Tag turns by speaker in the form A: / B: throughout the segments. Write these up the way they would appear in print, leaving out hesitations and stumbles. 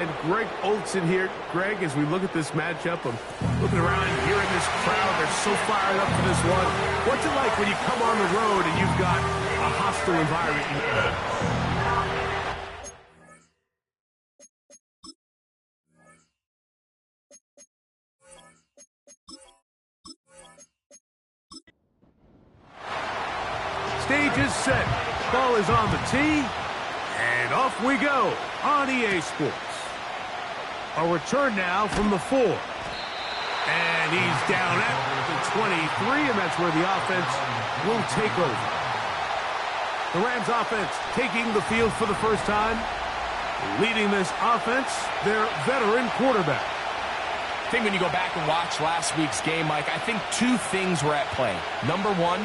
A: And Greg Olsen here. Greg, as we look at this matchup, I'm looking around and hearing this crowd. They're so fired up for this one. What's it like when you come on the road and you've got a hostile environment? Stage is set. Ball is on the tee. And off we go on EA Sports. A return now from the 4. And he's down at the 23, and that's where the offense will take over. The Rams offense taking the field for the first time. Leading this offense, their veteran quarterback.
B: I think when you go back and watch last week's game, Mike, I think two things were at play. Number one,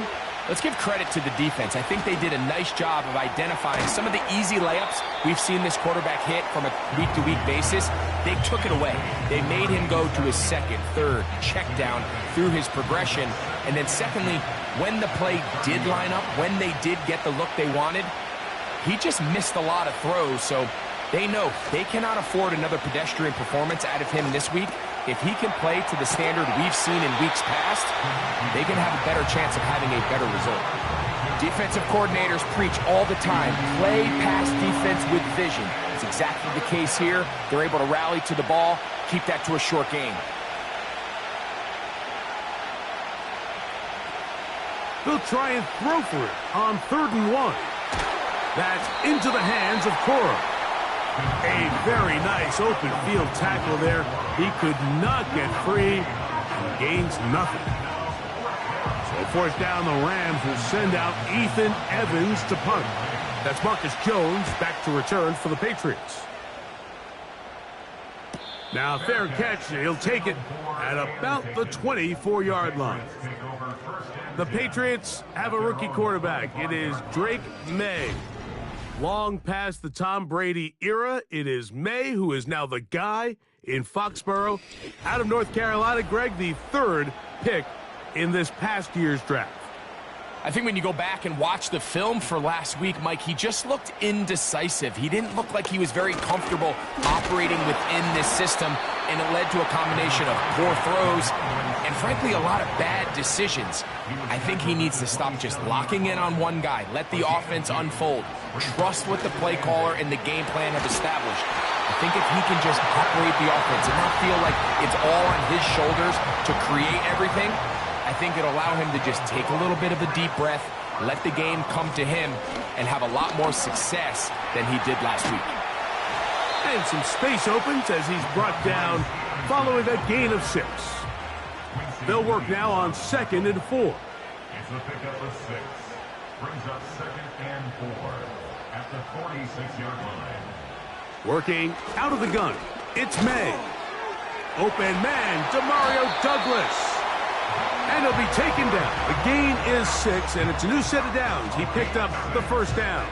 B: let's give credit to the defense. I think they did a nice job of identifying some of the easy layups we've seen this quarterback hit from a week-to-week basis. They took it away. They made him go to his second, third, check down through his progression. And then secondly, when the play did line up, when they did get the look they wanted, he just missed a lot of throws. So they know they cannot afford another pedestrian performance out of him this week. If he can play to the standard we've seen in weeks past, they can have a better chance of having a better result. Defensive coordinators preach all the time, play pass defense with vision. It's exactly the case here. They're able to rally to the ball, keep that to a short game.
A: They'll try and throw for it on 3rd and 1. That's into the hands of Cora. A very nice open field tackle there. He could not get free and gains nothing. So 4th down, the Rams will send out Ethan Evans to punt. That's Marcus Jones back to return for the Patriots. Now fair catch. He'll take it at about the 24-yard line. The Patriots have a rookie quarterback. It is Drake May. Long past the Tom Brady era, it is May who is now the guy in Foxborough. Out of North Carolina, Greg, the 3rd pick in this past year's draft.
B: I think when you go back and watch the film for last week, Mike, he just looked indecisive. He didn't look like he was very comfortable operating within this system, and it led to a combination of poor throws and, frankly, a lot of bad decisions. I think he needs to stop just locking in on one guy. Let the offense unfold. Trust what the play caller and the game plan have established. I think if he can just operate the offense and not feel like it's all on his shoulders to create everything, I think it'll allow him to just take a little bit of a deep breath, let the game come to him, and have a lot more success than he did last week.
A: And some space opens as he's brought down following a gain of 6. They'll work now on 2nd and 4.
C: It's a pickup of 6. Brings up 2nd and 4 at the 46-yard line.
A: Working out of the gun, it's May. Open man, Demario Douglas. And he'll be taken down. The gain is 6, and it's a new set of downs. He picked up the 1st down.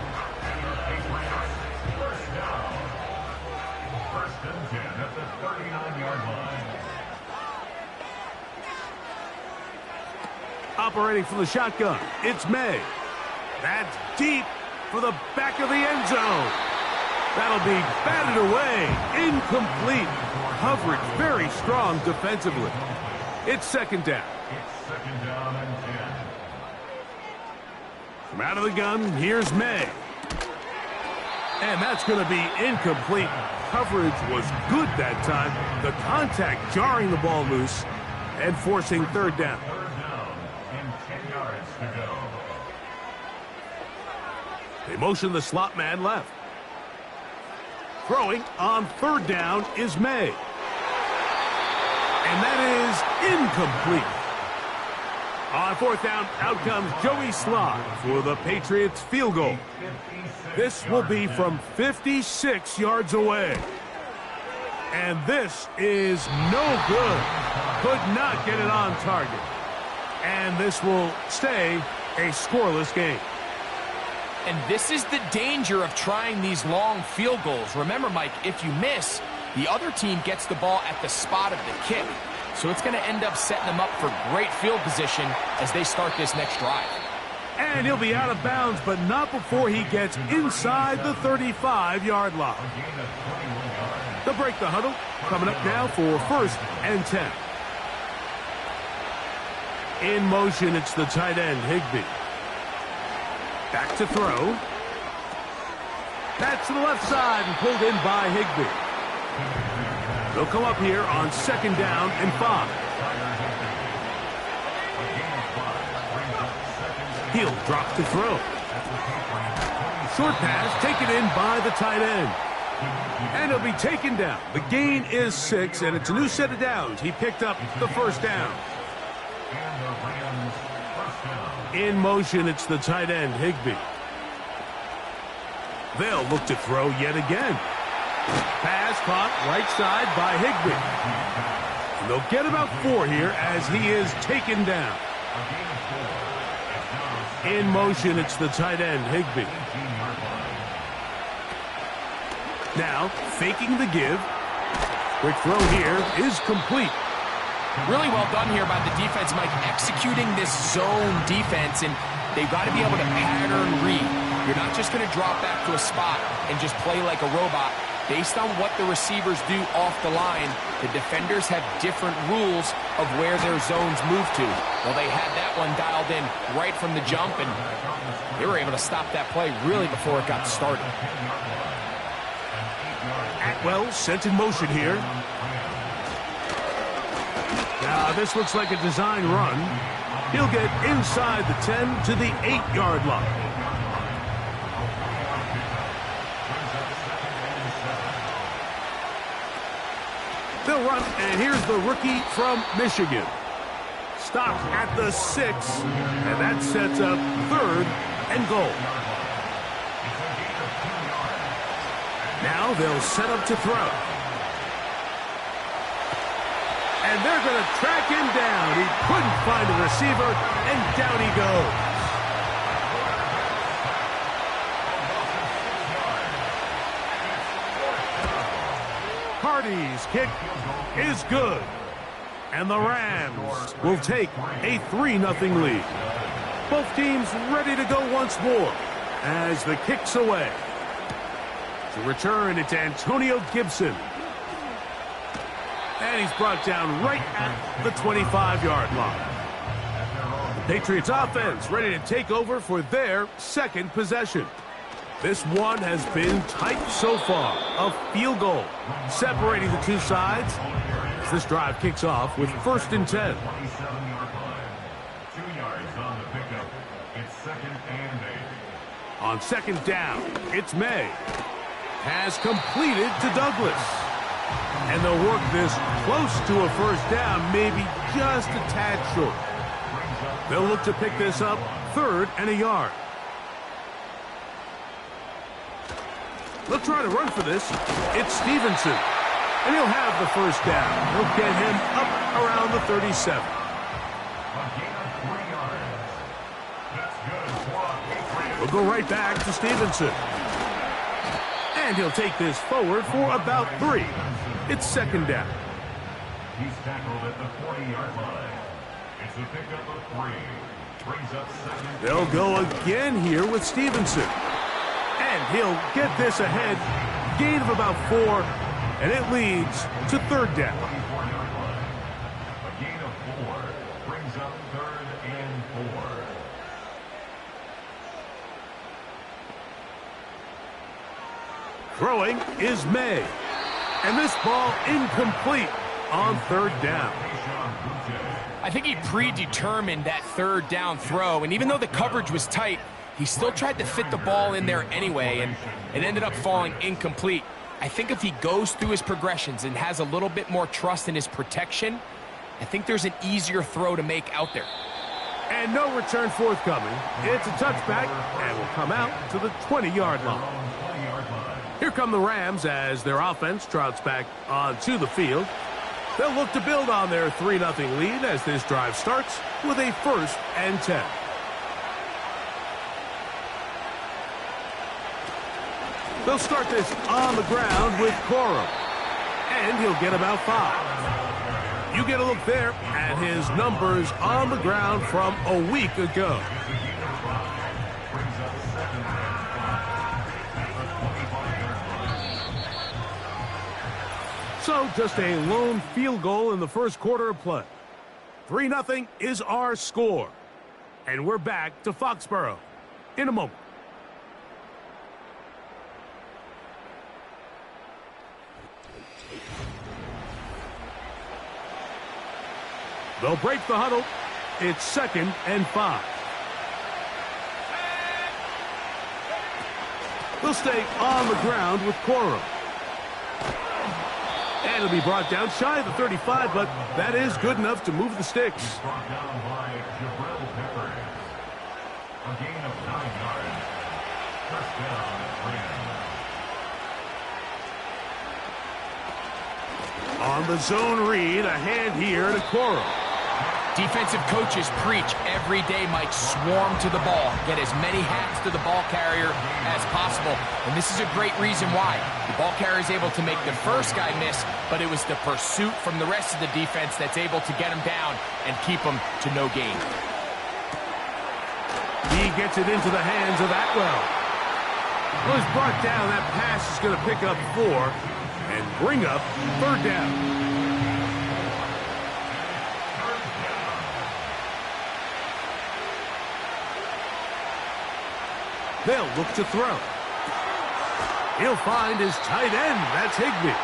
C: First and 10 at the 39-yard line.
A: Operating from the shotgun, it's May. That's deep for the back of the end zone. That'll be batted away. Incomplete. Coverage very strong defensively. It's 2nd down.
C: It's 2nd down and 10.
A: From out of the gun, here's May. And that's going to be incomplete. Coverage was good that time. The contact jarring the ball loose and forcing 3rd down.
C: 3rd down and 10 yards to go.
A: They motion the slot man left. Throwing on 3rd down is May. And that is incomplete. On 4th down, out comes Joey Slye for the Patriots field goal. This will be from 56 yards away. And this is no good. Could not get it on target. And this will stay a scoreless game.
B: And this is the danger of trying these long field goals. Remember, Mike, if you miss, the other team gets the ball at the spot of the kick. So it's going to end up setting them up for great field position as they start this next drive.
A: And he'll be out of bounds, but not before he gets inside the 35-yard line.
C: A gain of 21 yards.
A: They'll break the huddle. Coming up now for 1st and 10. In motion, it's the tight end, Higbee. Back to throw. That's to the left side and pulled in by Higbee. They'll come up here on 2nd down and 5. He'll drop to throw. Short pass taken in by the tight end. And he'll be taken down. The gain is 6, and it's a new set of downs. He picked up the 1st down. In motion, it's the tight end, Higbee. They'll look to throw yet again. Pass caught right side by Higbee. And they'll get about 4 here as he is taken down. In motion, it's the tight end, Higbee. Now, faking the give. Quick throw here is complete.
B: Really well done here by the defense, Mike, executing this zone defense, and they've got to be able to pattern read. You're not just going to drop back to a spot and just play like a robot. Based on what the receivers do off the line, the defenders have different rules of where their zones move to. Well, they had that one dialed in right from the jump, and they were able to stop that play really before it got started.
A: Atwell sent in motion here. Now, this looks like a design run. He'll get inside the 10 to the 8-yard line. They'll run, and here's the rookie from Michigan. Stopped at the 6, and that sets up 3rd and goal. Now they'll set up to throw. And they're going to track him down. He couldn't find a receiver, and down he goes. Hardy's kick is good. And the Rams will take a 3-0 lead. Both teams ready to go once more as the kick's away. To return, it's Antonio Gibson. And he's brought down right at the 25-yard line. The Patriots offense ready to take over for their 2nd possession. This one has been tight so far. A field goal separating the two sides as this drive kicks off with 1st and 10.
C: 2 yards on the pickup. It's 2nd and 8.
A: On 2nd down, it's May. Has completed to Douglas. And they'll work this close to a 1st down, maybe just a tad short. They'll look to pick this up 3rd and a yard. They'll try to run for this. It's Stevenson. And he'll have the 1st down. He'll get him up around the 37. We'll go right back to Stevenson. And he'll take this forward for about 3. It's 2nd down.
C: He's tackled at the 40-yard line. It's a pickup of 3. Brings up 2nd.
A: They'll go again here with Stevenson. And he'll get this ahead. Gain of about 4. And it leads to 3rd down.
C: A gain of 4. Brings up 3rd and 4.
A: Throwing is May. And this ball incomplete on 3rd down.
B: I think he predetermined that 3rd down throw, and even though the coverage was tight, he still tried to fit the ball in there anyway, and it ended up falling incomplete. I think if he goes through his progressions and has a little bit more trust in his protection, I think there's an easier throw to make out there.
A: And no return forthcoming. It's a touchback and will come out to the 20-yard line. Here come the Rams as their offense trots back onto the field. They'll look to build on their 3-0 lead as this drive starts with a 1st and 10. They'll start this on the ground with Corum. And he'll get about 5. You get a look there at his numbers on the ground from a week ago. So just a lone field goal in the first quarter of play. 3-0 is our score. And we're back to Foxborough in a moment. They'll break the huddle. It's 2nd and 5. They'll stay on the ground with Coro. And it'll be brought down shy of the 35, but that is good enough to move the sticks.
C: Brought down by Jabril Peppers. A gain of 9 yards. First down, Rams.
A: On the zone read, a hand here to Coro.
B: Defensive coaches preach every day, Mike, swarm to the ball. Get as many hacks to the ball carrier as possible. And this is a great reason why. The ball carrier is able to make the first guy miss, but it was the pursuit from the rest of the defense that's able to get him down and keep him to no gain.
A: He gets it into the hands of Atwell. Well, he's brought down. That pass is going to pick up 4 and bring up 3rd down. They'll look to throw. He'll find his tight end. That's Higbee.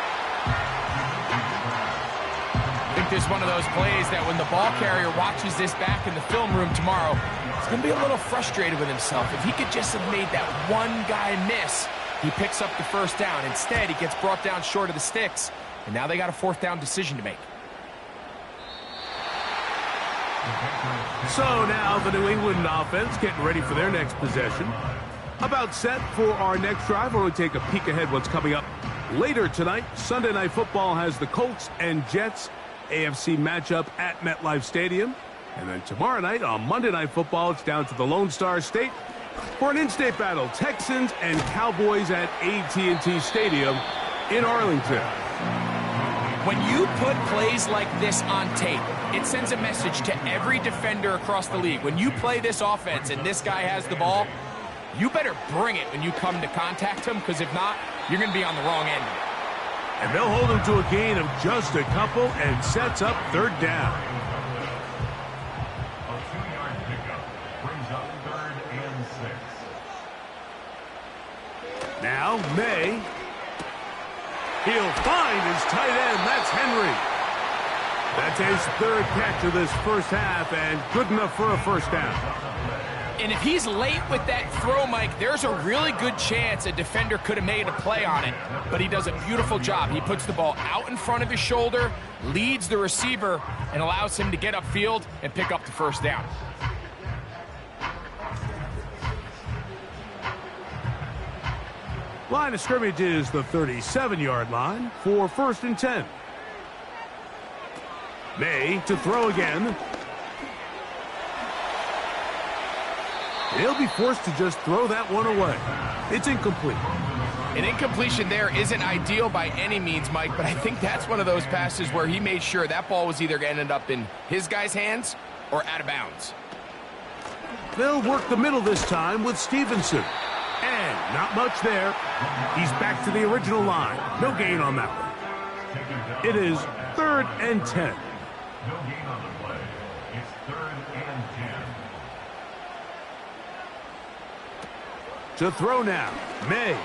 B: I think this is one of those plays that when the ball carrier watches this back in the film room tomorrow, he's going to be a little frustrated with himself. If he could just have made that one guy miss, he picks up the first down. Instead, he gets brought down short of the sticks, and now they got a 4th down decision to make.
A: So now the New England offense getting ready for their next possession. About set for our next drive. We'll take a peek ahead what's coming up later tonight. Sunday Night Football has the Colts and Jets AFC matchup at MetLife Stadium. And then tomorrow night on Monday Night Football, it's down to the Lone Star State for an in-state battle. Texans and Cowboys at AT&T Stadium in Arlington.
B: When you put plays like this on tape, it sends a message to every defender across the league. When you play this offense and this guy has the ball, you better bring it when you come to contact him, because if not, you're going to be on the wrong end of it.
A: And they'll hold him to a gain of just a couple and sets up 3rd down.
C: A 2-yard pickup brings up 3rd and 6.
A: Now May. He'll find his tight end. That's Henry. That's his 3rd catch of this first half, and good enough for a first down.
B: And if he's late with that throw, Mike, there's a really good chance a defender could have made a play on it, but he does a beautiful job. He puts the ball out in front of his shoulder, leads the receiver, and allows him to get upfield and pick up the first down.
A: Line of scrimmage is the 37-yard line for 1st and 10. May to throw again. He'll be forced to just throw that one away. It's incomplete.
B: An incompletion there isn't ideal by any means, Mike, but I think that's one of those passes where he made sure that ball was either going to end up in his guy's hands or out of bounds.
A: They'll work the middle this time with Stevenson. And not much there. He's back to the original line. No gain on that one. It is 3rd and 10.
C: No gain on the play. It's 3rd and 10.
A: To throw now, May.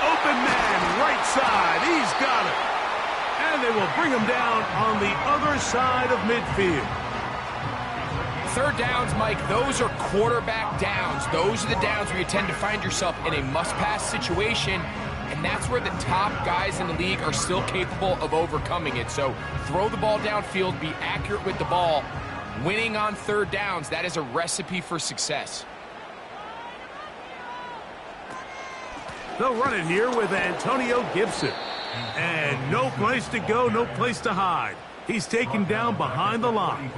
A: Open man, right side. He's got it. And they will bring him down on the other side of midfield.
B: 3rd downs, Mike, those are quarterback downs. Those are the downs where you tend to find yourself in a must-pass situation, and that's where the top guys in the league are still capable of overcoming it. So throw the ball downfield, be accurate with the ball. Winning on 3rd downs, that is a recipe for success.
A: They'll run it here with Antonio Gibson. And no place to go, no place to hide. He's taken down behind the line.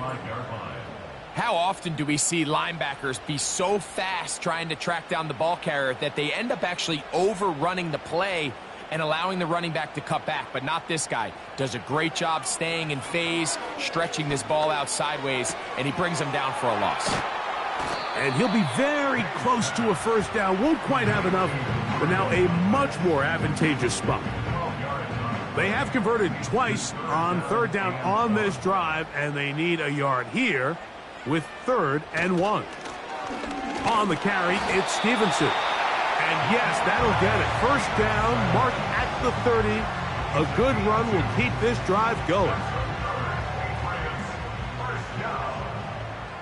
B: How often do we see linebackers be so fast trying to track down the ball carrier that they end up actually overrunning the play and allowing the running back to cut back? But not this guy. Does a great job staying in phase, stretching this ball out sideways, and he brings him down for a loss.
A: And he'll be very close to a first down. Won't quite have enough, but now a much more advantageous spot. They have converted twice on third down on this drive, and they need a yard here with 3rd and 1. On the carry, it's Stevenson. And yes, that'll get it. First down, marked at the 30. A good run will keep this drive going.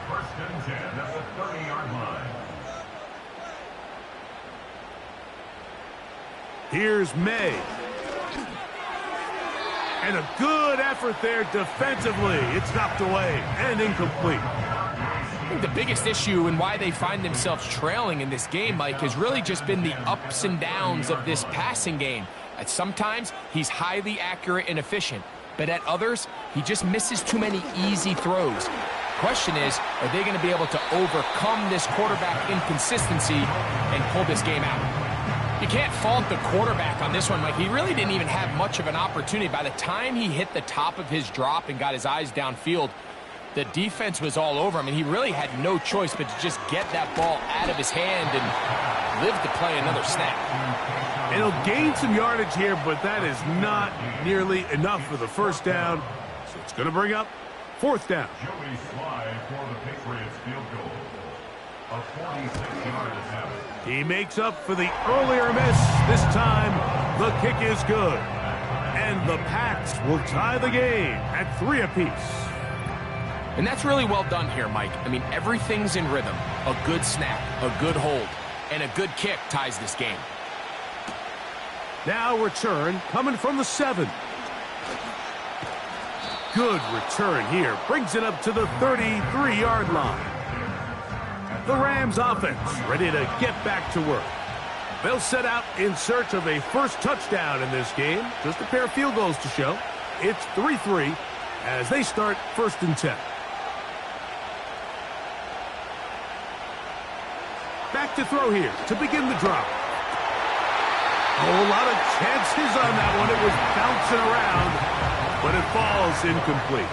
C: First and 10 at the 30-yard line.
A: Here's May. And a good effort there defensively. It's knocked away and incomplete.
B: I think the biggest issue and why they find themselves trailing in this game, Mike, has really just been the ups and downs of this passing game. At sometimes, he's highly accurate and efficient, but at others, he just misses too many easy throws. Question is, are they going to be able to overcome this quarterback inconsistency and pull this game out? You can't fault the quarterback on this one, Mike. He really didn't even have much of an opportunity. By the time he hit the top of his drop and got his eyes downfield, the defense was all over him, and he really had no choice but to just get that ball out of his hand and live to play another snap.
A: And he'll gain some yardage here, but that is not nearly enough for the first down. So it's going to bring up 4th down.
C: Joey Slye for the Patriots field goal. A 46-yard attempt.
A: He makes up for the earlier miss. This time, the kick is good. And the Pats will tie the game at 3 apiece.
B: And that's really well done here, Mike. I mean, everything's in rhythm. A good snap, a good hold, and a good kick ties this game.
A: Now return coming from the 7. Good return here. Brings it up to the 33-yard line. The Rams offense ready to get back to work. They'll set out in search of a first touchdown in this game. Just a pair of field goals to show. It's 3-3 as they start 1st and 10. Back to throw here to begin the drop. A whole lot of chances on that one. It was bouncing around, but it falls incomplete.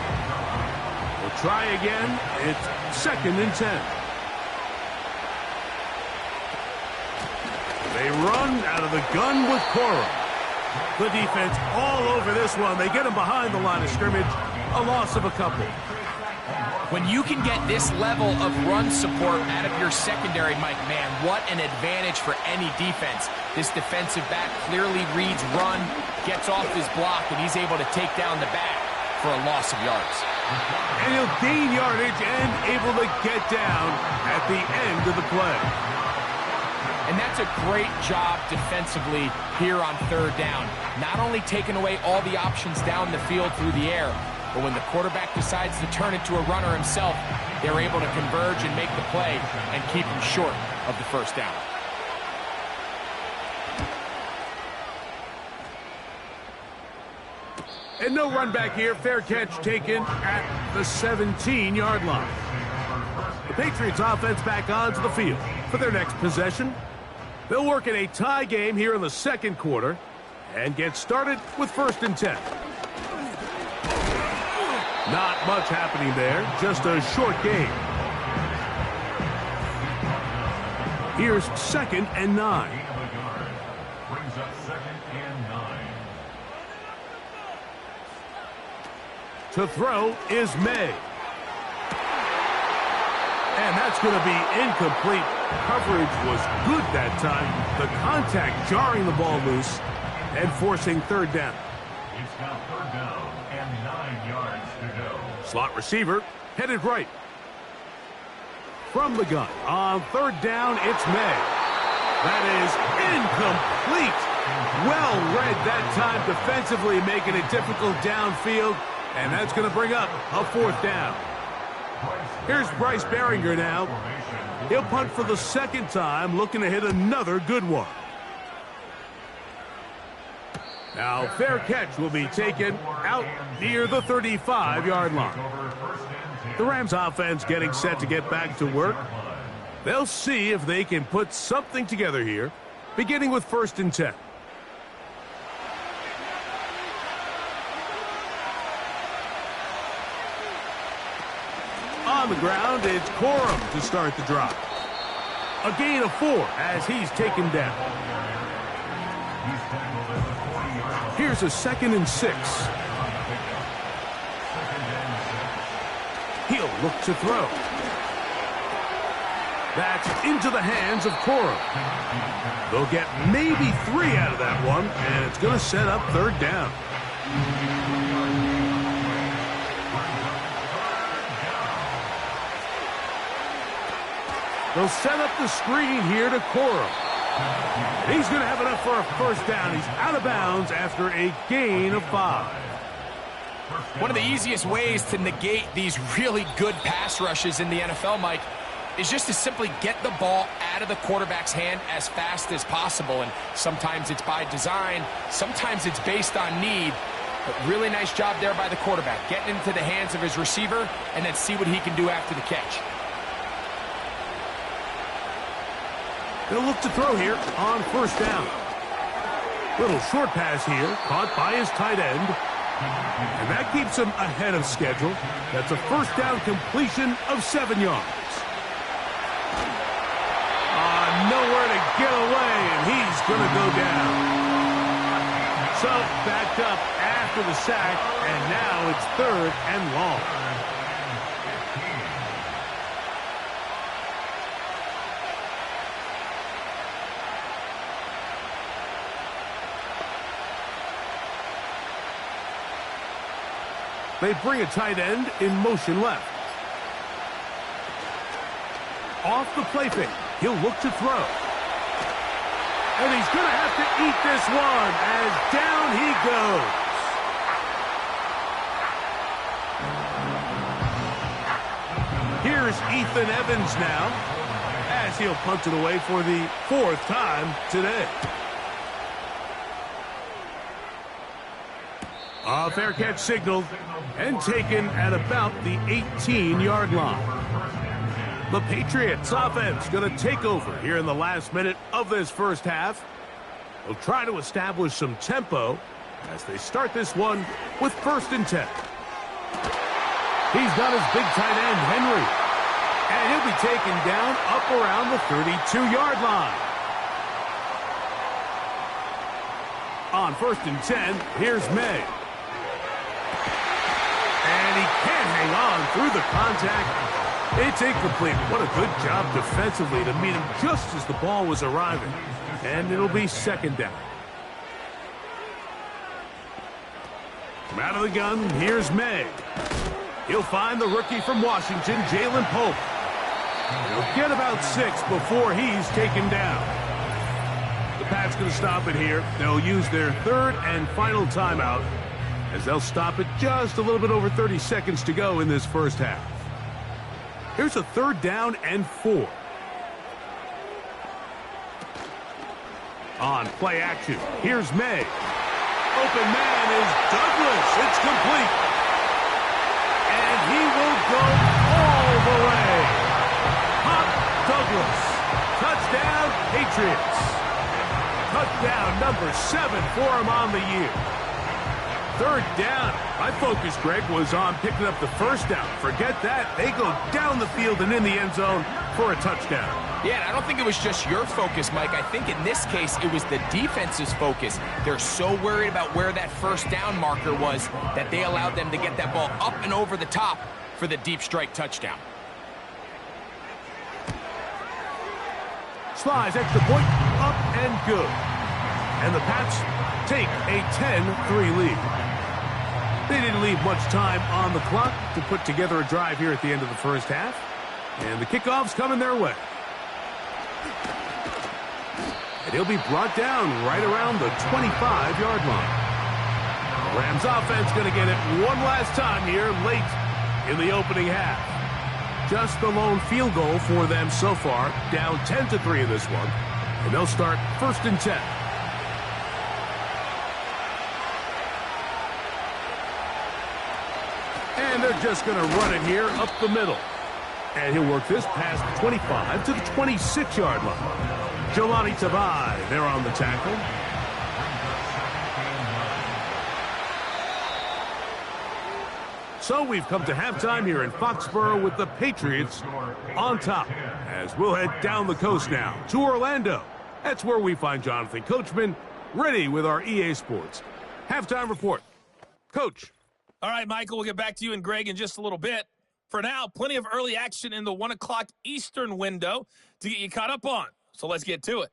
A: We'll try again. It's 2nd and 10. They run out of the gun with Corum. The defense all over this one. They get him behind the line of scrimmage. A loss of a couple.
B: When you can get this level of run support out of your secondary, Mike, man, what an advantage for any defense. This defensive back clearly reads run, gets off his block, and he's able to take down the back for a loss of yards.
A: And he'll gain yardage and able to get down at the end of the play.
B: And that's a great job defensively here on 3rd down. Not only taking away all the options down the field through the air, but when the quarterback decides to turn it to a runner himself, they're able to converge and make the play and keep him short of the first down.
A: And no run back here. Fair catch taken at the 17-yard line. The Patriots offense back onto the field for their next possession. They'll work in a tie game here in the 2nd quarter and get started with 1st and 10. Not much happening there, just a short game. Here's 2nd and 9.
C: Brings up 2nd and 9.
A: To throw is May. And that's going to be incomplete. Coverage was good that time. The contact jarring the ball loose and forcing 3rd down.
C: It's now 3rd down and 9 yards to go.
A: Slot receiver headed right. From the gun on 3rd down, it's May. That is incomplete. Well read that time defensively, making it difficult downfield. And that's going to bring up a 4th down. Here's Bryce Baringer now. He'll punt for the 2nd time, looking to hit another good one. Now, fair catch will be taken out near the 35-yard line. The Rams offense getting set to get back to work. They'll see if they can put something together here, beginning with 1st and 10. On the ground, it's Corum to start the drive. A gain of 4 as he's taken down. Here's Here's a 2nd and 6. He'll look to throw. That's into the hands of Corum. They'll get maybe 3 out of that one, and it's going to set up 3rd down. They'll set up the screen here to Corum. He's going to have enough for a 1st down. He's out of bounds after a gain of 5.
B: One of the easiest ways to negate these really good pass rushes in the NFL, Mike, is just to simply get the ball out of the quarterback's hand as fast as possible. And sometimes it's by design, sometimes it's based on need. But really nice job there by the quarterback, getting into the hands of his receiver and then see what he can do after the catch.
A: They'll look to throw here on 1st down. Little short pass here, caught by his tight end. And that keeps him ahead of schedule. That's a 1st down completion of 7 yards. Nowhere to get away, and he's going to go down. So, backed up after the sack, and now it's 3rd and long. They bring a tight end in motion left. Off the play fake. He'll look to throw. And he's going to have to eat this one as down he goes. Here's Ethan Evans now as he'll punt it away for the 4th time today. A fair catch signaled and taken at about the 18-yard line. The Patriots offense going to take over here in the last minute of this 1st half. They'll try to establish some tempo as they start this one with 1st and 10. He's got his big tight end, Henry. And he'll be taken down up around the 32-yard line. On 1st and 10, here's May. And he can't hang on through the contact. It's incomplete. What a good job defensively to meet him just as the ball was arriving. And it'll be 2nd down. From out of the gun, here's May. He'll find the rookie from Washington, Jalen Pope. He'll get about 6 before he's taken down. The Pats going to stop it here. They'll use their 3rd and final timeout as they'll stop it just a little bit over 30 seconds to go in this 1st half. Here's a 3rd down and 4. On play action, here's May. Open man is Douglas. It's complete. And he will go all the way. Pop Douglas. Touchdown, Patriots. Touchdown number 7 for him on the year. 3rd down. My focus, Greg, was on picking up the 1st down. Forget that. They go down the field and in the end zone for a touchdown.
B: Yeah, and I don't think it was just your focus, Mike. I think in this case, it was the defense's focus. They're so worried about where that 1st down marker was that they allowed them to get that ball up and over the top for the deep strike touchdown.
A: Slides extra point, up and good. And the Pats take a 10-3 lead. They didn't leave much time on the clock to put together a drive here at the end of the 1st half. And the kickoff's coming their way. And he'll be brought down right around the 25-yard line. Rams offense going to get it one last time here late in the opening half. Just the lone field goal for them so far, down 10-3 in this one. And they'll start 1st and 10. And they're just going to run it here up the middle. And he'll work this past the 25 to the 26-yard line. Jelani Tavai there on the tackle. So we've come to halftime here in Foxborough with the Patriots on top. As we'll head down the coast now to Orlando. That's where we find Jonathan Coachman ready with our EA Sports Halftime report. Coach.
D: All right, Michael, we'll get back to you and Greg in just a little bit. For now, plenty of early action in the 1 o'clock Eastern window to get you caught up on. So let's get to it.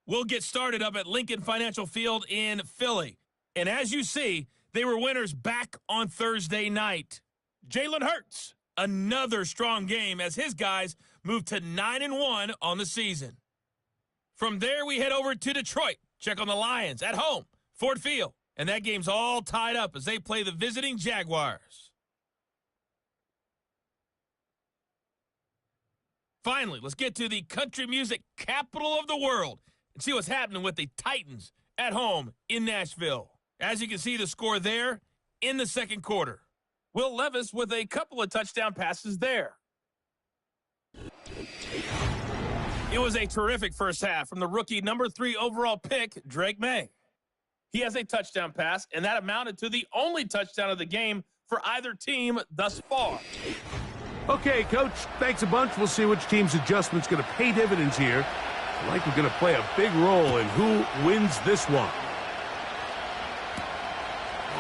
D: We'll get started up at Lincoln Financial Field in Philly. And as you see, they were winners back on Thursday night. Jalen Hurts, another strong game as his guys moved to 9-1 on the season. From there, we head over to Detroit. Check on the Lions at home, Ford Field. And that game's all tied up as they play the visiting Jaguars. Finally, let's get to the country music capital of the world and see what's happening with the Titans at home in Nashville. As you can see, the score there in the second quarter. Will Levis with a couple of touchdown passes there. It was a terrific first half from the rookie number 3 overall pick, Drake May. He has a touchdown pass, and that amounted to the only touchdown of the game for either team thus far.
A: Okay, Coach, thanks a bunch. We'll see which team's adjustment's going to pay dividends here. I like we're going to play a big role in who wins this one.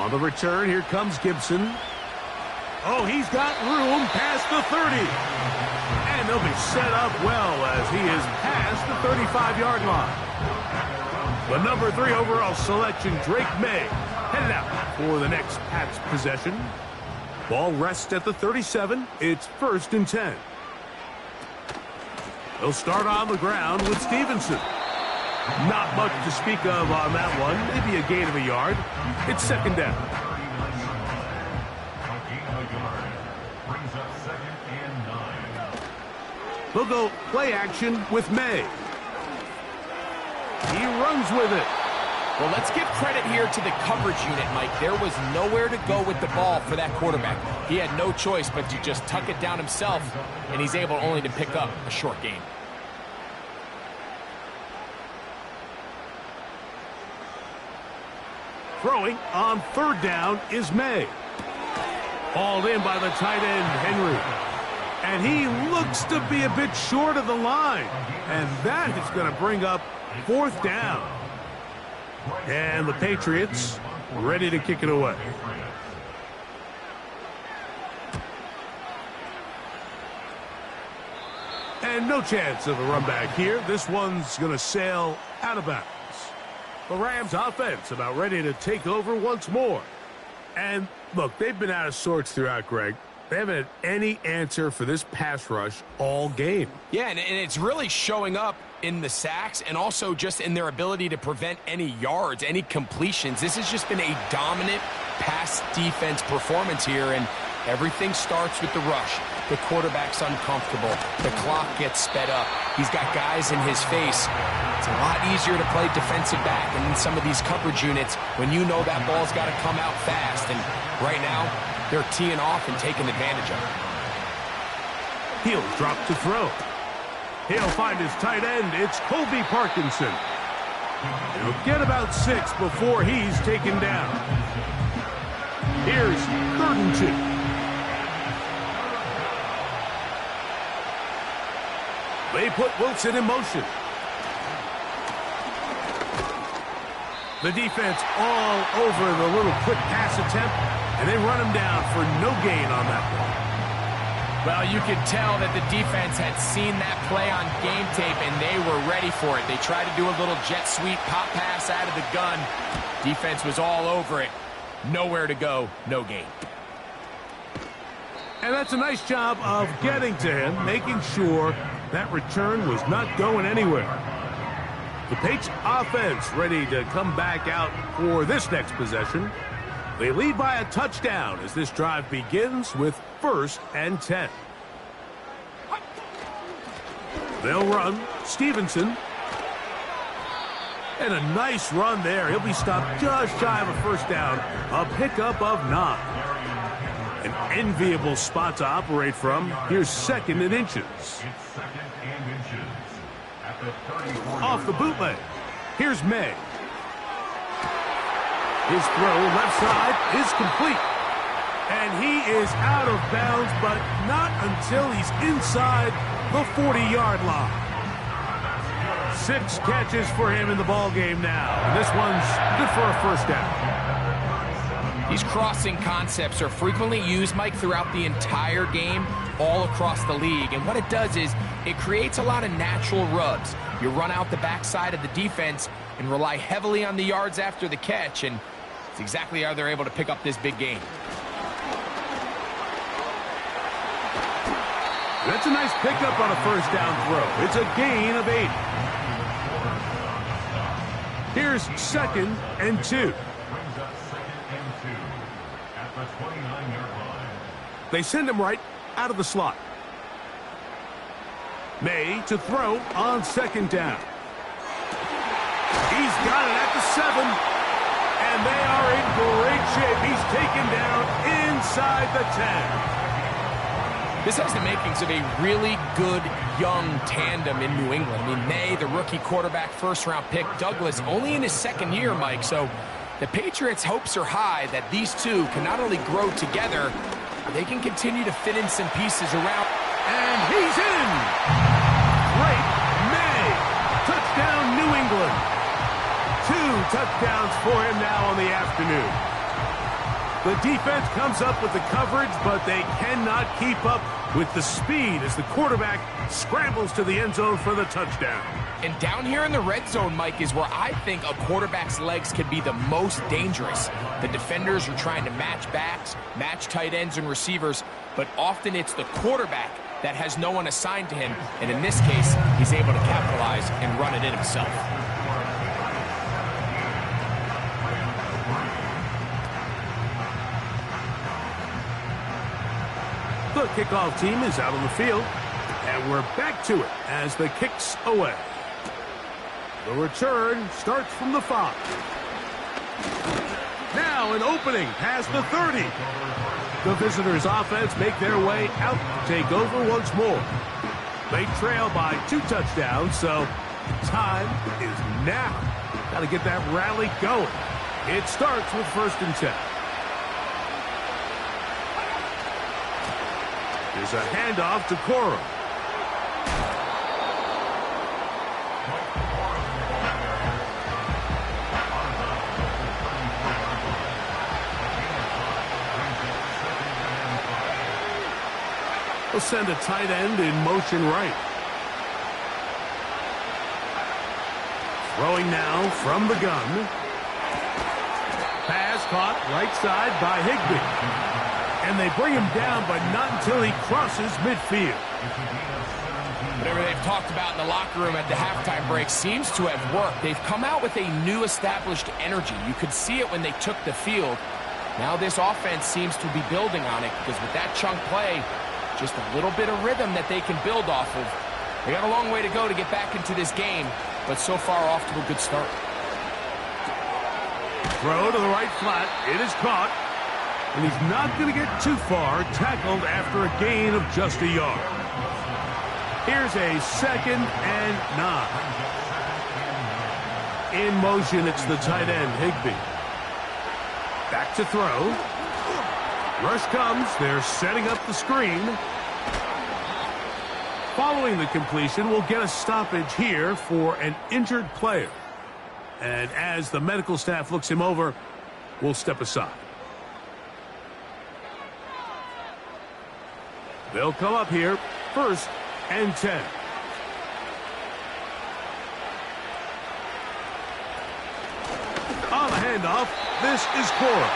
A: On the return, here comes Gibson. Oh, he's got room past the 30. And they'll be set up well as he is past the 35-yard line. The number 3 overall selection, Drake May, headed out for the next Pats possession. Ball rests at the 37. It's 1st and 10. They'll start on the ground with Stevenson. Not much to speak of on that one. Maybe a gain of a yard. It's 2nd down.
C: Brings up 2nd and 9.
A: They'll go play action with May. He runs with it.
B: Well, let's give credit here to the coverage unit, Mike. There was nowhere to go with the ball for that quarterback. He had no choice but to just tuck it down himself, and he's able only to pick up a short gain.
A: Throwing on 3rd down is May. Hauled in by the tight end, Henry. And he looks to be a bit short of the line. And that is going to bring up 4th down. And the Patriots ready to kick it away. And no chance of a run back here. This one's going to sail out of bounds. The Rams offense about ready to take over once more. And look, they've been out of sorts throughout, Greg. They haven't had any answer for this pass rush all game.
B: Yeah, and it's really showing up in the sacks and also just in their ability to prevent any yards, any completions. This has just been a dominant pass defense performance here, and everything starts with the rush. The quarterback's uncomfortable. The clock gets sped up. He's got guys in his face. It's a lot easier to play defensive back, and in some of these coverage units, when you know that ball's got to come out fast, and right now, they're teeing off and taking advantage of it.
A: He'll drop to throw. He'll find his tight end. It's Colby Parkinson. He'll get about 6 before he's taken down. Here's 3rd and 2. They put Wilson in motion. The defense all over the little quick pass attempt, and they run him down for no gain on that one.
B: Well, you could tell that the defense had seen that play on game tape, and they were ready for it. They tried to do a little jet sweep pop pass out of the gun. Defense was all over it. Nowhere to go, no gain.
A: And that's a nice job of getting to him, making sure that return was not going anywhere. The Patriots offense ready to come back out for this next possession. They lead by a touchdown as this drive begins with 1st and 10. They'll run. Stevenson. And a nice run there. He'll be stopped just shy of a 1st down. A pickup of 9. An enviable spot to operate from. Here's 2nd and inches.
C: It's 2nd and inches. At the 34.
A: Off the bootleg. Here's May. His throw left side is complete. And he is out of bounds, but not until he's inside the 40-yard line. 6 catches for him in the ball game now. And this one's good for a 1st down.
B: These crossing concepts are frequently used, Mike, throughout the entire game, all across the league. And what it does is it creates a lot of natural rubs. You run out the backside of the defense and rely heavily on the yards after the catch, and it's exactly how they're able to pick up this big game.
A: That's a nice pickup on a first down throw. It's a gain of 8. Here's 2nd and 2. They send him right out of the slot. May to throw on 2nd down. He's got it at the 7. And they are in great shape. He's taken down inside the 10.
B: This has the makings of a really good young tandem in New England. I mean, May, the rookie quarterback, first-round pick. Douglas, only in his 2nd year, Mike. So the Patriots' hopes are high that these two can not only grow together, but they can continue to fit in some pieces around.
A: And he's in! Great May! Touchdown, New England! 2 touchdowns for him now on the afternoon. The defense comes up with the coverage, but they cannot keep up with the speed as the quarterback scrambles to the end zone for the touchdown.
B: And down here in the red zone, Mike, is where I think a quarterback's legs can be the most dangerous. The defenders are trying to match backs, match tight ends and receivers, but often it's the quarterback that has no one assigned to him, and in this case, he's able to capitalize and run it in himself.
A: The kickoff team is out on the field, and we're back to it as the kick's away. The return starts from the 5. Now an opening past the 30. The visitors' offense make their way out to take over once more. They trail by 2 touchdowns, so time is now. Got to get that rally going. It starts with 1st and 10. There's a handoff to Corum. He'll send a tight end in motion right. Throwing now from the gun. Pass caught right side by Higbee. And they bring him down, but not until he crosses midfield.
B: Whatever they've talked about in the locker room at the halftime break seems to have worked. They've come out with a new established energy. You could see it when they took the field. Now this offense seems to be building on it because with that chunk play, just a little bit of rhythm that they can build off of. They got a long way to go to get back into this game, but so far off to a good start.
A: Throw to the right flat. It is caught. And he's not going to get too far, tackled after a gain of just a yard. Here's a 2nd and 9. In motion, it's the tight end, Higbee. Back to throw. Rush comes. They're setting up the screen. Following the completion, we'll get a stoppage here for an injured player. And as the medical staff looks him over, we'll step aside. They'll come up here, 1st and 10. On the handoff, this is Corum.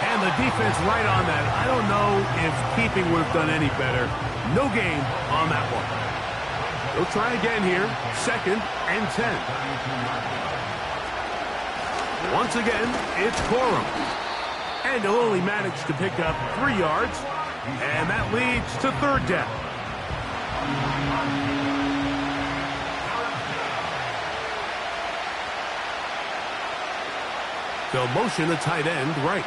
A: And the defense right on that. I don't know if keeping would have done any better. No gain on that one. They'll try again here, 2nd and 10. Once again, it's Corum. And he'll only manage to pick up 3 yards. And that leads to 3rd down. They'll motion a tight end right.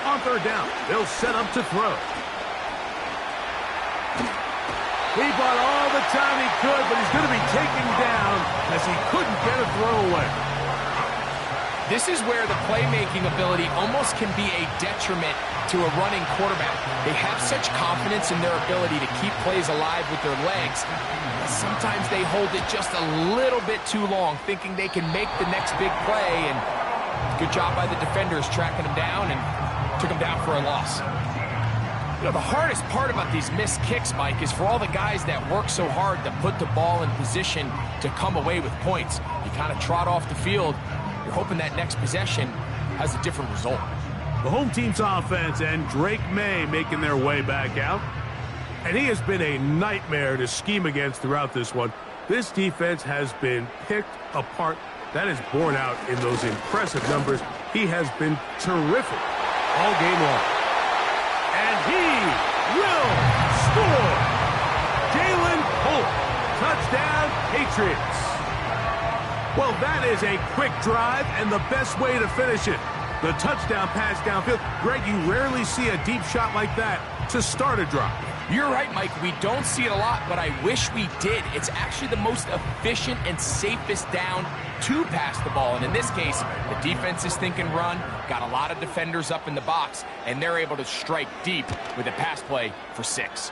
A: On 3rd down, they'll set up to throw. He bought all the time he could, but he's going to be taken down as he couldn't get a throw away.
B: This is where the playmaking ability almost can be a detriment to a running quarterback. They have such confidence in their ability to keep plays alive with their legs. Sometimes they hold it just a little bit too long, thinking they can make the next big play, and good job by the defenders tracking him down and took him down for a loss. You know, the hardest part about these missed kicks, Mike, is for all the guys that work so hard to put the ball in position to come away with points. You kind of trot off the field. You're hoping that next possession has a different result.
A: The home team's offense and Drake May making their way back out. And he has been a nightmare to scheme against throughout this one. This defense has been picked apart. That is borne out in those impressive numbers. He has been terrific all game long. And he will score. Jalen Holt, touchdown Patriots. Well, that is a quick drive and the best way to finish it. The touchdown pass downfield. Greg, you rarely see a deep shot like that to start a drive.
B: You're right, Mike. We don't see it a lot, but I wish we did. It's actually the most efficient and safest down to pass the ball. And in this case, the defense is thinking run, got a lot of defenders up in the box, and they're able to strike deep with a pass play for 6.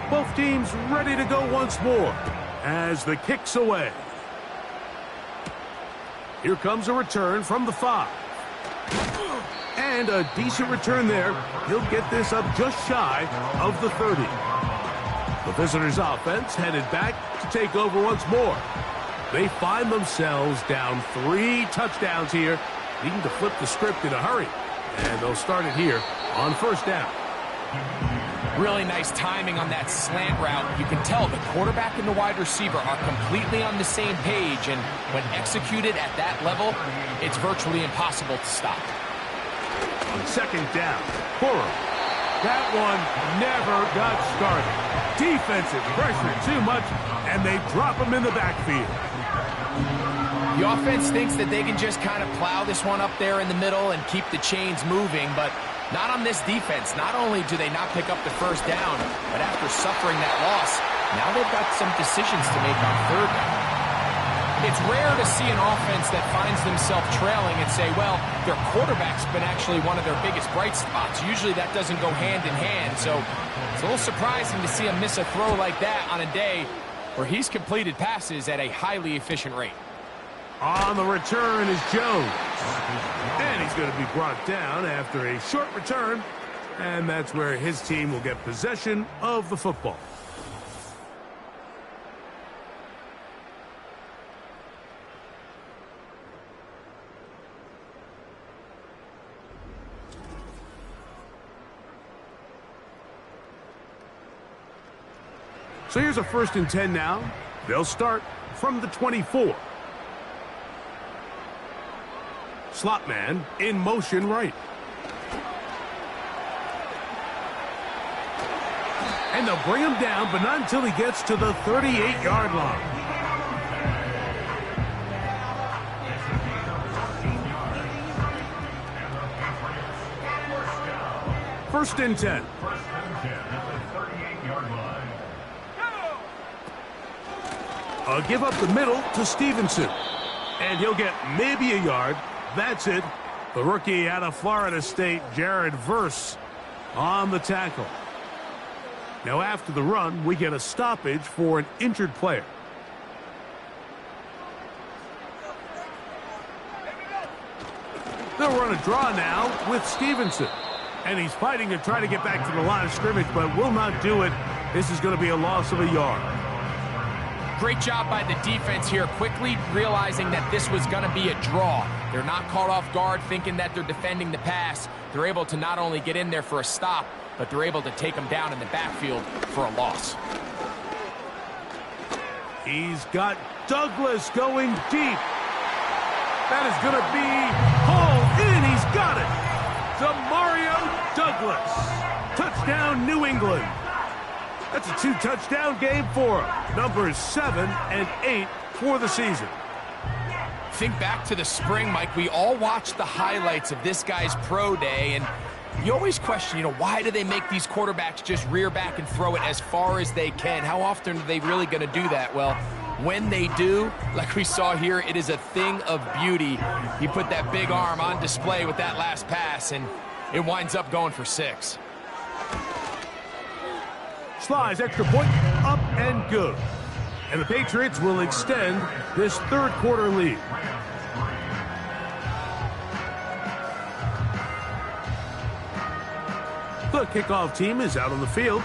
A: Both teams ready to go once more as the kick's away. Here comes a return from the 5. And a decent return there. He'll get this up just shy of the 30. The visitors' offense headed back to take over once more. They find themselves down 3 touchdowns here, needing to flip the script in a hurry. And they'll start it here on first down.
B: Really nice timing on that slant route. You can tell the quarterback and the wide receiver are completely on the same page, and when executed at that level, it's virtually impossible to stop.
A: On second down, Burrow. That one never got started. Defensive pressure too much, and they drop him in the backfield.
B: The offense thinks that they can just kind of plow this one up there in the middle and keep the chains moving, but not on this defense. Not only do they not pick up the first down, but after suffering that loss, now they've got some decisions to make on third down. It's rare to see an offense that finds themselves trailing and say, well, their quarterback's been actually one of their biggest bright spots. Usually that doesn't go hand in hand, so it's a little surprising to see him miss a throw like that on a day where he's completed passes at a highly efficient rate.
A: On the return is Jones. And he's going to be brought down after a short return. And that's where his team will get possession of the football. So here's a 1st and 10 now. They'll start from the 24. Slot man in motion right. And they'll bring him down, but not until he gets to the 38-yard line. First and 10. Give up the middle to Stevenson. And he'll get maybe a yard. That's it. The rookie out of Florida State, Jared Verse, on the tackle. Now after the run, we get a stoppage for an injured player. They'll run a draw now with Stevenson. And he's fighting to try to get back to the line of scrimmage, but will not do it. This is going to be a loss of a yard.
B: Great job by the defense here, quickly realizing that this was going to be a draw. They're not caught off guard thinking that they're defending the pass. They're able to not only get in there for a stop, but they're able to take them down in the backfield for a loss.
A: He's got Douglas going deep. That is going to be hauled in. He's got it. Demario Douglas. Touchdown, New England. That's a 2-touchdown game for him. Numbers 7 and 8 for the season.
B: Think back to the spring, Mike. We all watched the highlights of this guy's pro day, and You always question, why do they make these quarterbacks just rear back and throw it as far as they can? How often are they really going to do that? Well, when they do, like we saw here, it is a thing of beauty. He put that big arm on display with that last pass, and it winds up going for 6.
A: Slice extra point, up and good. And the Patriots will extend this third quarter lead. The kickoff team is out on the field,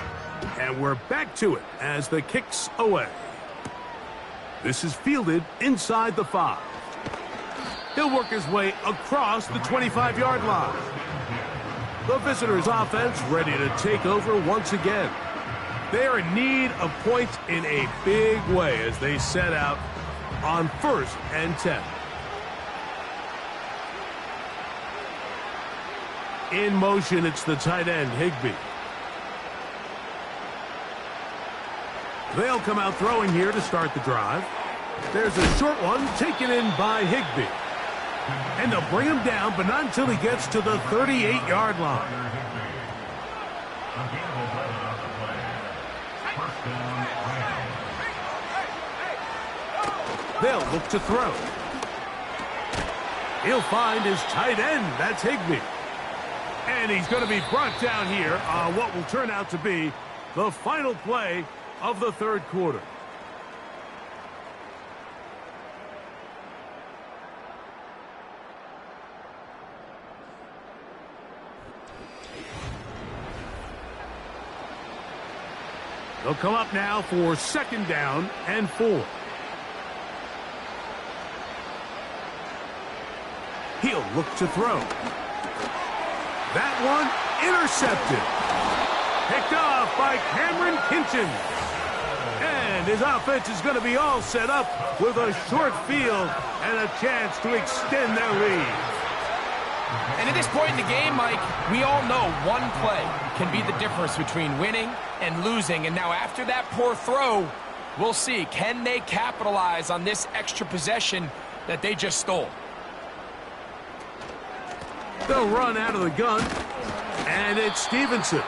A: and we're back to it as the kick's away. This is fielded inside the 5. He'll work his way across the 25-yard line. The visitors' offense ready to take over once again. They are in need of points in a big way as they set out on 1st and 10. In motion, it's the tight end, Higbee. They'll come out throwing here to start the drive. There's a short one taken in by Higbee. And they'll bring him down, but not until he gets to the 38-yard line. They'll look to throw. He'll find his tight end. That's Higbee. And he's going to be brought down here on what will turn out to be the final play of the third quarter. They'll come up now for 2nd down and 4. He'll look to throw. That one intercepted. Picked off by Cameron Kinchen. And his offense is going to be all set up with a short field and a chance to extend their lead.
B: And at this point in the game, Mike, we all know one play can be the difference between winning and losing. And now after that poor throw, we'll see, can they capitalize on this extra possession that they just stole?
A: They'll run out of the gun, and it's Stevenson.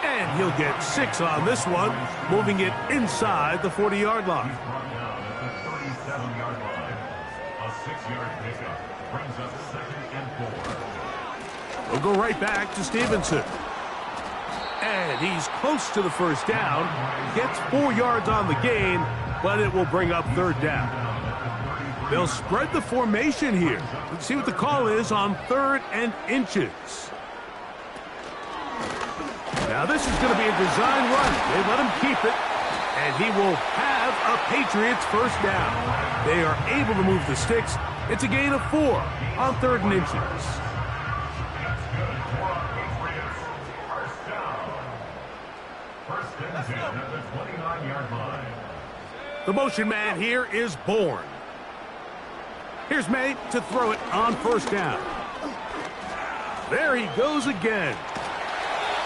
A: And he'll get 6 on this one, moving it inside the 40-yard line.
C: He's brought down at the 37-yard line. A 6-yard pickup brings up 2nd and 4.
A: We'll go right back to Stevenson. And he's close to the first down. Gets 4 yards on the gain, but it will bring up 3rd down. They'll spread the formation here. Let's see what the call is on 3rd and inches. Now this is going to be a design run. They let him keep it, and he will have a Patriots first down. They are able to move the sticks. It's a gain of 4 on 3rd and inches.
C: That's good for our Patriots. First down. 1st and 10 at the 29-yard line.
A: The motion man here is Bourne. Here's May to throw it on 1st down. There he goes again.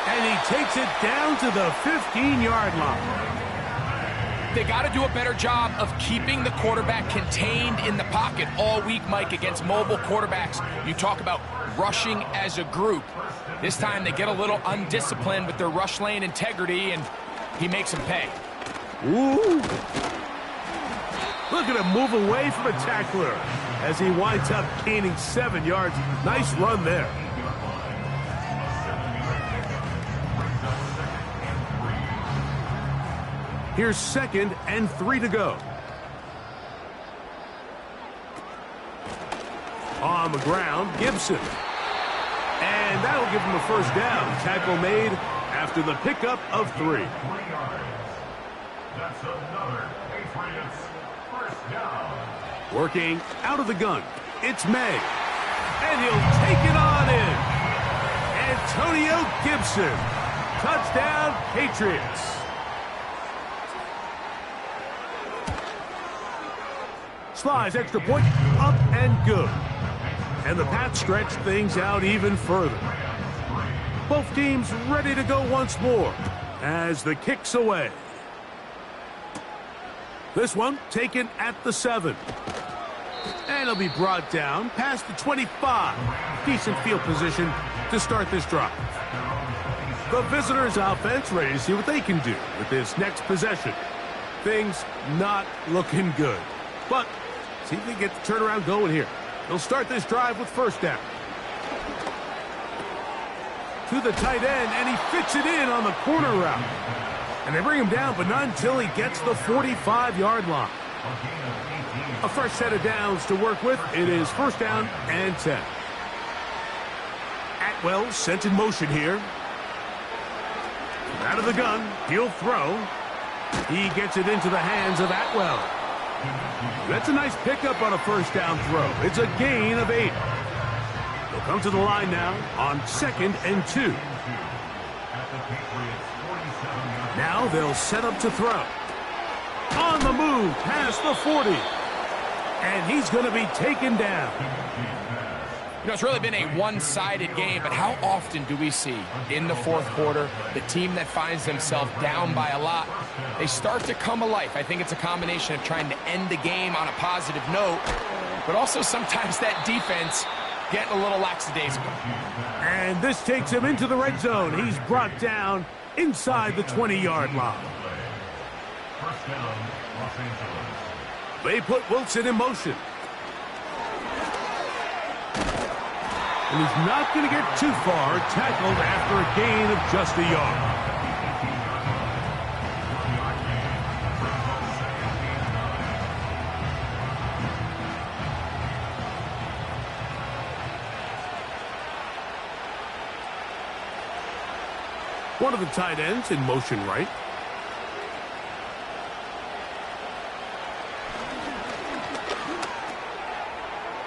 A: And he takes it down to the 15-yard line.
B: They got to do a better job of keeping the quarterback contained in the pocket all week, Mike, against mobile quarterbacks. You talk about rushing as a group. This time they get a little undisciplined with their rush lane integrity, and he makes them pay.
A: Ooh. Look at him move away from a tackler as he winds up gaining 7 yards. Nice run there. Here's 2nd and 3 to go. On the ground, Gibson. And that'll give him a first down. Tackle made after the pickup of 3.
C: That's another Patriots first down.
A: Working out of the gun, it's May. And he'll take it on in. Antonio Gibson. Touchdown, Patriots. Slice extra point, up and good. And the Pats stretch things out even further. Both teams ready to go once more as the kick's away. This one taken at the 7. And it'll be brought down past the 25. Decent field position to start this drive. The visitors' offense ready to see what they can do with this next possession. Things not looking good. But see if they get the turnaround going here. They'll start this drive with first down. To the tight end, and he fits it in on the corner route. And they bring him down, but not until he gets the 45-yard line. A fresh set of downs to work with. It is first down and 10. Atwell sent in motion here. Out of the gun, he'll throw. He gets it into the hands of Atwell. That's a nice pickup on a first down throw. It's a gain of 8. They'll come to the line now on 2nd and 2. Now they'll set up to throw. On the move past the 40. And he's going to be taken down.
B: You know, it's really been a one-sided game, but how often do we see in the fourth quarter the team that finds themselves down by a lot, they start to come alive. I think it's a combination of trying to end the game on a positive note, but also sometimes that defense getting a little lackadaisical.
A: And this takes him into the red zone. He's brought down inside the 20-yard line.
C: First down, Los Angeles.
A: They put Wilson in motion. And he's not going to get too far, tackled after a gain of just a yard. One of the tight ends in motion right.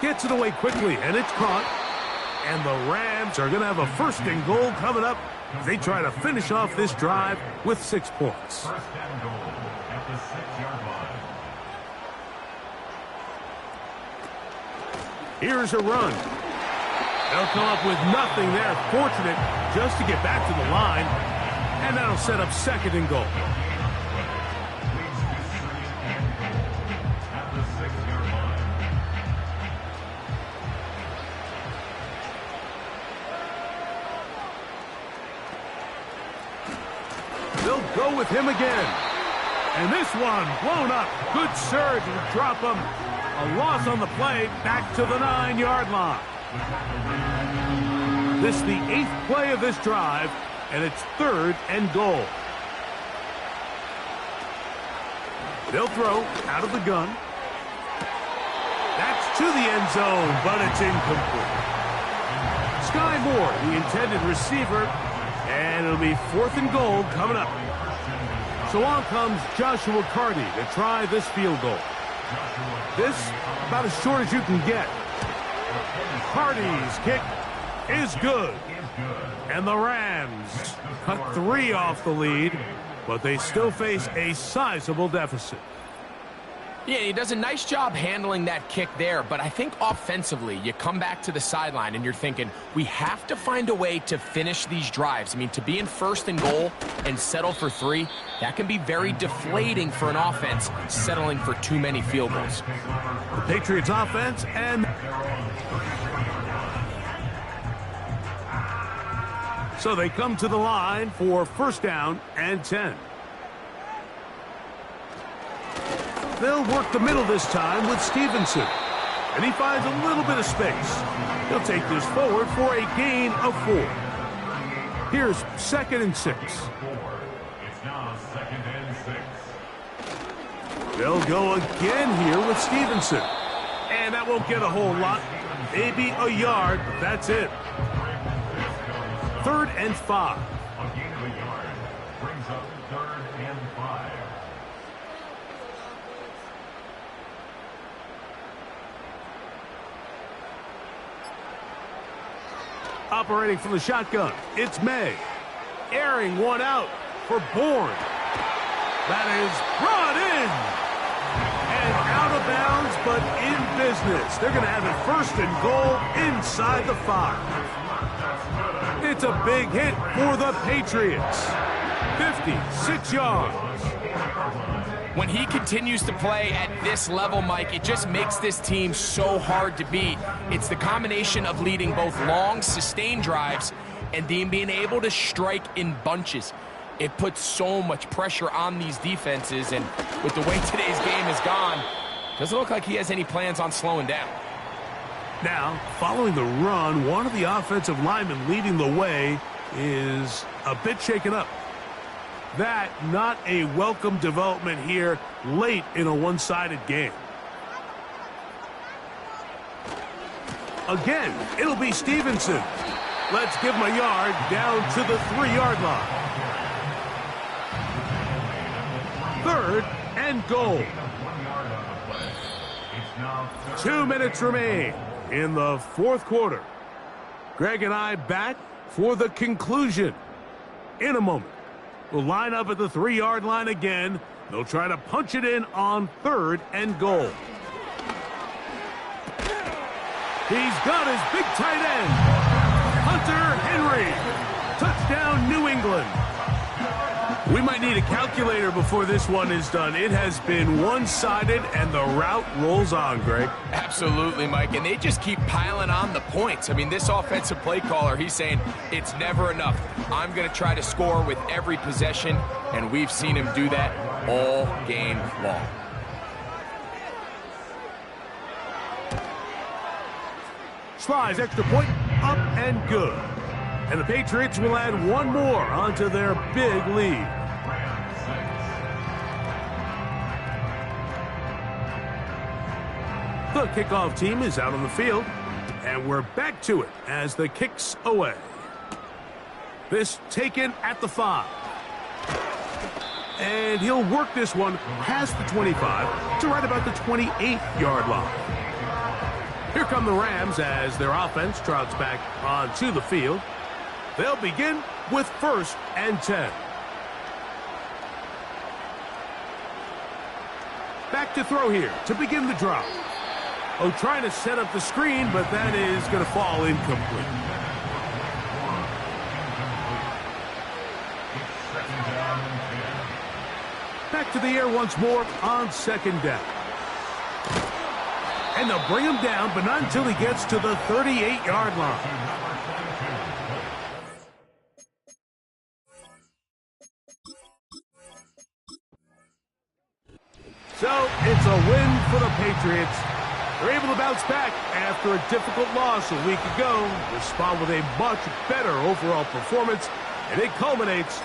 A: Gets it away quickly, and it's caught. And the Rams are going to have a first and goal coming up as they try to finish off this drive with 6 points.
C: First and goal at the 6-yard line.
A: Here's a run. They'll come up with nothing there. Fortunate just to get back to the line. And that'll set up 2nd and goal.
C: Leads to 3rd and goal at the 6-yard line.
A: They'll go with him again. And this one blown up. Good surge to drop him. A loss on the play back to the 9-yard line. This is the 8th play of this drive, and it's 3rd and goal. They'll throw out of the gun. That's to the end zone, but it's incomplete. Sky Moore, the intended receiver, and it'll be 4th and goal coming up. So on comes Joshua Carty to try this field goal. This about as short as you can get. Carty's kick is good. And the Rams cut 3 off the lead, but they still face a sizable deficit.
B: Yeah, he does a nice job handling that kick there, but I think offensively, you come back to the sideline and you're thinking, we have to find a way to finish these drives. I mean, to be in 1st and goal and settle for 3, that can be very deflating for an offense settling for too many field goals.
A: The Patriots offense and so they come to the line for first down and 10. They'll work the middle this time with Stevenson. And he finds a little bit of space. He'll take this forward for a gain of 4. Here's 2nd and 6.
C: It's now 2nd and 6.
A: They'll go again here with Stevenson. And that won't get a whole lot. Maybe a yard, but that's it. 3rd and 5.
C: A gain of a yard brings up 3rd and 5.
A: Operating from the shotgun, it's May. Airing one out for Bourne. That is brought in. And out of bounds, but in business. They're going to have it 1st and goal inside the 5. It's a big hit for the Patriots. 56 yards.
B: When he continues to play at this level, Mike, it just makes this team so hard to beat. It's the combination of leading both long, sustained drives and then being able to strike in bunches. It puts so much pressure on these defenses, and with the way today's game has gone, doesn't look like he has any plans on slowing down.
A: Now, following the run, one of the offensive linemen leading the way is a bit shaken up. That, not a welcome development here late in a one-sided game. Again, it'll be Stevenson. Let's give him a yard down to the 3-yard line. 3rd and goal. 2 minutes remain in the 4th quarter. Greg and I back for the conclusion in a moment. We'll line up at the 3-yard line again. They'll try to punch it in on 3rd and goal. He's got his big tight end, Hunter Henry. Touchdown, New England. We might need a calculator before this one is done. It has been one-sided, and the route rolls on, Greg.
B: Absolutely, Mike, and they just keep piling on the points. I mean, this offensive play caller, he's saying it's never enough. I'm going to try to score with every possession, and we've seen him do that all game long.
A: Slides, extra point, up and good. And the Patriots will add one more onto their big lead. The kickoff team is out on the field, and we're back to it as the kick's away. This taken at the 5. And he'll work this one past the 25 to right about the 28-yard line. Here come the Rams as their offense trots back onto the field. They'll begin with 1st and 10. Back to throw here to begin the drive. Oh, trying to set up the screen, but that is going to fall incomplete. Back to the air once more on 2nd down. And they'll bring him down, but not until he gets to the 38-yard line. So it's a win for the Patriots. They're able to bounce back after a difficult loss a week ago, respond with a much better overall performance, and it culminates